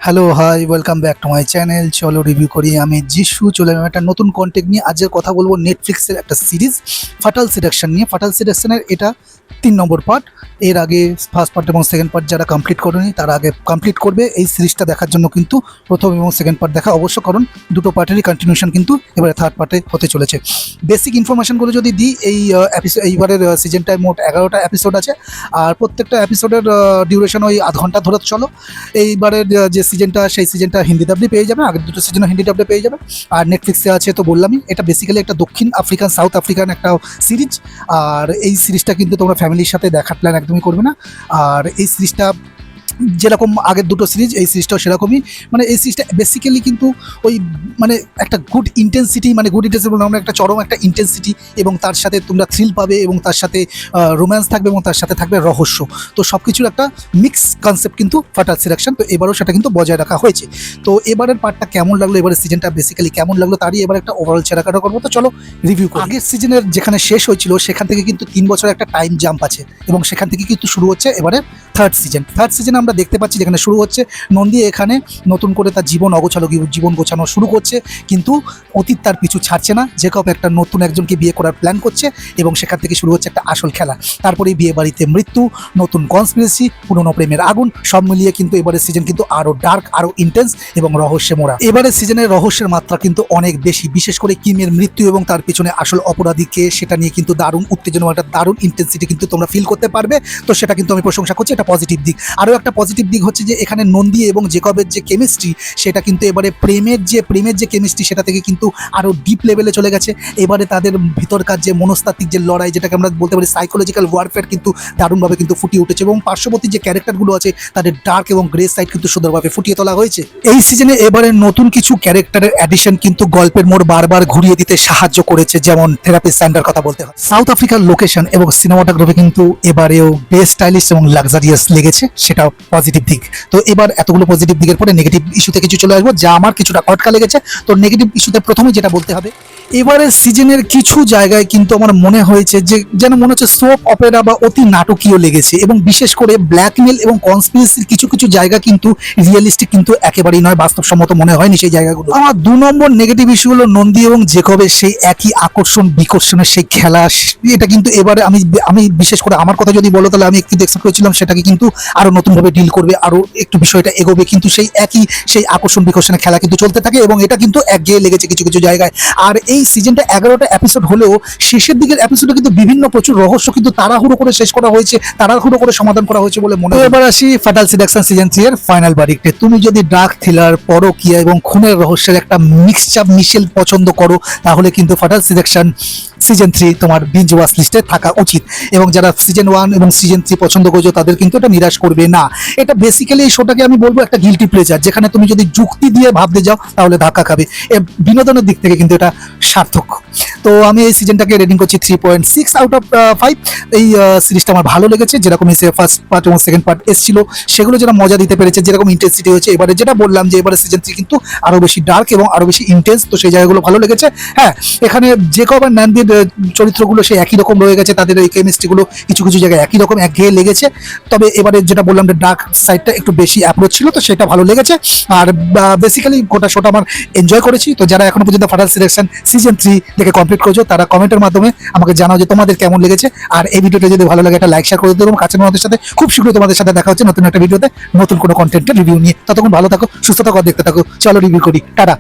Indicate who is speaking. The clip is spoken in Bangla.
Speaker 1: Hello hi welcome back to my channel. চলো রিভিউ করি। আমি যিশু চলে এলাম একটা নতুন কন্টেন্ট নিয়ে। আজকের কথা বলবো নেটফ্লিক্সের একটা সিরিজ ফাটাল সিলেকশন নিয়ে। ফাটাল সিলেকশনের এটা 3 নম্বর পার্ট। এর আগে ফার্স্ট পার্ট এবং সেকেন্ড পার্ট যারা কমপ্লিট করেনি তারা আগে কমপ্লিট করবে এই সিরিজটা দেখার জন্য। কিন্তু প্রথম এবং সেকেন্ড পার্ট দেখা অবশ্য, কারণ দুটো পার্টেরই কন্টিনিউশন কিন্তু এবারে থার্ড পার্টে হতে চলেছে। বেসিক ইনফরমেশনগুলো যদি দিই, এইবারের সিজনটায় মোট 11টা এপিসোড আছে, আর প্রত্যেকটা এপিসোডের ডিউরেশন ওই আধ ঘন্টা ধরে চলো। এইবারের যে সিজনটা, সেই সিজনটা হিন্দি ডাবলি পেয়ে যাবে, আগের দুটো সিজনও হিন্দি ডাবলি পেয়ে যাবে। আর নেটফ্লিক্সে আছে তো বললামই, এটা বেসিক্যালি একটা দক্ষিণ আফ্রিকান সাউথ আফ্রিকান একটা সিরিজ। আর এই সিরিজটা কিন্তু তোমরা ফ্যামিলির সাথে দেখার প্ল্যান একদমই করবে না। আর এই সিরিজটা যেরকম আগের দুটো সিরিজ, এই সিরিজটাও সেরকমই। মানে এই সিরিজটা বেসিক্যালি কিন্তু ওই মানে একটা গুড ইন্টেন্সিটি, মানে গুড ইন্টেন্সিটি বললাম, একটা চরম একটা ইন্টেন্সিটি, এবং তার সাথে তোমরা থ্রিল পাবে, এবং তার সাথে রোম্যান্স থাকবে, এবং তার সাথে থাকবে রহস্য। তো সব কিছুর একটা মিক্স কনসেপ্ট কিন্তু ফাটাল সিলেকশন। তো এবারও সেটা কিন্তু বজায় রাখা হয়েছে। তো এবারের পার্টটা কেমন লাগলো, এবারের সিজনটা বেসিক্যালি কেমন লাগলো, তারই এবার একটা ওভারঅল ছেড়াকাটা করবো। তো চলো রিভিউ করি। আগের সিজনের যেখানে শেষ হয়েছিল সেখান থেকে কিন্তু 3 বছরের একটা টাইম জাম্প আছে, এবং সেখান থেকে কিন্তু শুরু হচ্ছে এবারে থার্ড সিজনে আমরা দেখতে পাচ্ছি যেখানে শুরু হচ্ছে নন্দী এখানে নতুন করে তার জীবন গোছানো শুরু করছে, কিন্তু অতীত তার পিছু ছাড়ছে না। জেকব একটা নতুন একজনকে বিয়ে করার প্ল্যান করছে, এবং সেখান থেকে শুরু হচ্ছে একটা আসল খেলা। তারপরে বিয়ে বাড়িতে মৃত্যু, নতুন কনস্পিরেসি, পুরনো প্রেমের আগুন, সব মিলিয়ে কিন্তু এবারের সিজন কিন্তু আরো ডার্ক, আরো ইন্টেন্স এবং রহস্যে মোড়া। এবারের সিজনের রহস্যের মাত্রা কিন্তু অনেক বেশি, বিশেষ করে কিমের মৃত্যু এবং তার পিছনে আসল অপরাধীকে, সেটা নিয়ে কিন্তু দারুণ উত্তেজনা, একটা দারুণ ইন্টেন্সিটি কিন্তু তোমরা ফিল করতে পারবে। তো সেটা কিন্তু আমি প্রশংসা করছি, এটা পজিটিভ দিক। আরও একটা পজিটিভ দিক হচ্ছে যে এখানে নন্দী এবং জেকবের যে কেমিস্ট্রি, সেটা কিন্তু এবারে প্রেমের যে কেমিস্ট্রি, সেটা থেকে কিন্তু আরও ডিপ লেভেলে চলে গেছে। এবারে তাদের ভিতরকার যে মনস্তাত্ত্বিক যে লড়াই, যেটাকে আমরা বলতে পারি সাইকোলজিক্যাল ওয়ারফেয়ার, কিন্তু দারুণভাবে কিন্তু ফুটিয়ে উঠেছে, এবং পার্শ্ববর্তী যে ক্যারেক্টারগুলো আছে তাদের ডার্ক এবং গ্রে সাইড কিন্তু সুন্দরভাবে ফুটিয়ে তোলা হয়েছে। এই সিজনে এবারে নতুন কিছু ক্যারেক্টারের অ্যাডিশন কিন্তু গল্পের মোড় বারবার ঘুরিয়ে দিতে সাহায্য করেছে, যেমন থেরাপিস্ট স্যান্ডার কথা বলতে হয়। সাউথ আফ্রিকার লোকেশন এবং সিনেমাটোগ্রাফি কিন্তু এবারেও বেশ স্টাইলিশ এবং লাক্সারিয়াস লেগেছে, সেটাও পজিটিভ দিক। তো এবার এতগুলো পজিটিভ দিকের পরে নেগেটিভ ইস্যুতে কিছু চলে আসবো, যা আমার কিছুটা খটকা লেগেছে। তো নেগেটিভ ইস্যুতে প্রথমে যেটা বলতে হবে, এবারের সিজনের কিছু জায়গায় কিন্তু আমার মনে হয়েছে যে যেন মনে হচ্ছে সোপ অপেরা বা অতি নাটকীয় লেগেছে, এবং বিশেষ করে ব্ল্যাকমেল এবং কনস্পিরেসির কিছু কিছু জায়গা কিন্তু রিয়েলিস্টিক কিন্তু একেবারেই নয়, বাস্তবসম্মত মনে হয়নি সেই জায়গাগুলো। আমার 2 নম্বর নেগেটিভ ইস্যু হলো নন্দী এবং জেকবের সেই একই আকর্ষণ বিকর্ষণের সেই খেলা। এটা কিন্তু এবারে আমি বিশেষ করে আমার কথা যদি বলো, তাহলে আমি কিন্তু এক্সপেক্ট করেছিলাম সেটাকে কিন্তু আরো নতুনভাবে ডিল করবে, আরো একটু বিষয়টা এগোবে, কিন্তু সেই আকর্ষণ বিকর্ষণের খেলা কিন্তু চলতে থাকে, এবং এটা কিন্তু একঘেয়ে লেগেছে কিছু কিছু জায়গায়। আর এই সিজনটা 11টা এপিসোড হলেও শেষের দিকের এপিসোডে কিন্তু বিভিন্ন প্রচুর রহস্য কিন্তু তাড়াহুড়ো করে শেষ করা হয়েছে, তাড়াহুড়ো করে সমাধান করা হয়েছে বলে মনে হয়। এবার আসি ফাটাল সিলেকশন সিজন 3 এর ফাইনাল ভার্ডিক্টে। তুমি যদি ডার্ক থ্রিলার, পরকীয়া এবং খুনের রহস্যের একটা মিশেল পছন্দ করো, তাহলে কিন্তু ফাটাল সিলেকশন সিজন 3 তোমার বিঞ্জ ওয়াচ লিস্টে থাকা উচিত। এবং যারা সিজন 1 এবং সিজন 3 পছন্দ করছো, তাদের কিন্তু এটা নিরাশ করবে না। এটা বেসিক্যালি এই শোটাকে আমি বলবো একটা গিল্টি প্লেজার, যেখানে তুমি যদি যুক্তি দিয়ে ভাবতে যাও তাহলে ধাক্কা খাবে। বিনোদনের দিক থেকে কিন্তু এটা সার্থক। তো আমি এই সিজনটাকে রেটিং করছি 3.6 আউট অফ 5। এই সিরিজটা আমার ভালো লেগেছে, যেরকম ফার্স্ট পার্ট এবং সেকেন্ড পার্ট এসেছিল সেগুলো যারা মজা দিতে পেরেছে, যেরকম ইন্টেন্সিটি হয়েছে। এবারে যেটা বললাম যে এবারে সিজন 3 কিন্তু আরো বেশি ডার্ক এবং আরো বেশি ইন্টেন্স, তো সেই জায়গাগুলো ভালো লেগেছে। হ্যাঁ, এখানে জেকব আর ন্যান্দির চরিত্রগুলো সেই একই রকম রয়ে গেছে, তাদের এই কেমিস্ট্রিগুলো কিছু কিছু জায়গায় একই রকম একঘেয়ে লেগেছে। তবে এবারে যেটা বললাম যে ডার্ক সাইডটা একটু বেশি অ্যাপ্রোচ ছিল, তো সেটা ভালো লেগেছে। আর বেসিক্যালি গোটা শোটা আমার এনজয় করেছি। তো যারা এখনো পর্যন্ত ফাটাল সিলেকশন সিজন 3 থেকে কমপ্লিট করেছো, তারা কমেন্টের মাধ্যমে আমাকে জানাও যে তোমাদের কেমন লেগেছে। আর এই ভিডিওটা যদি ভালো লাগে একটা লাইক শেয়ার করে দেবো কাছের মানুষদের সাথে। খুব শীঘ্রই তোমাদের সাথে দেখা হচ্ছে নতুন একটা ভিডিওতে, নতুন কোনো কন্টেন্টের রিভিউ নিয়ে। ততক্ষণ ভালো থাকো, সুস্থ থাকো, দেখতে থাকো। চলো রিভিউ করি, টাটা।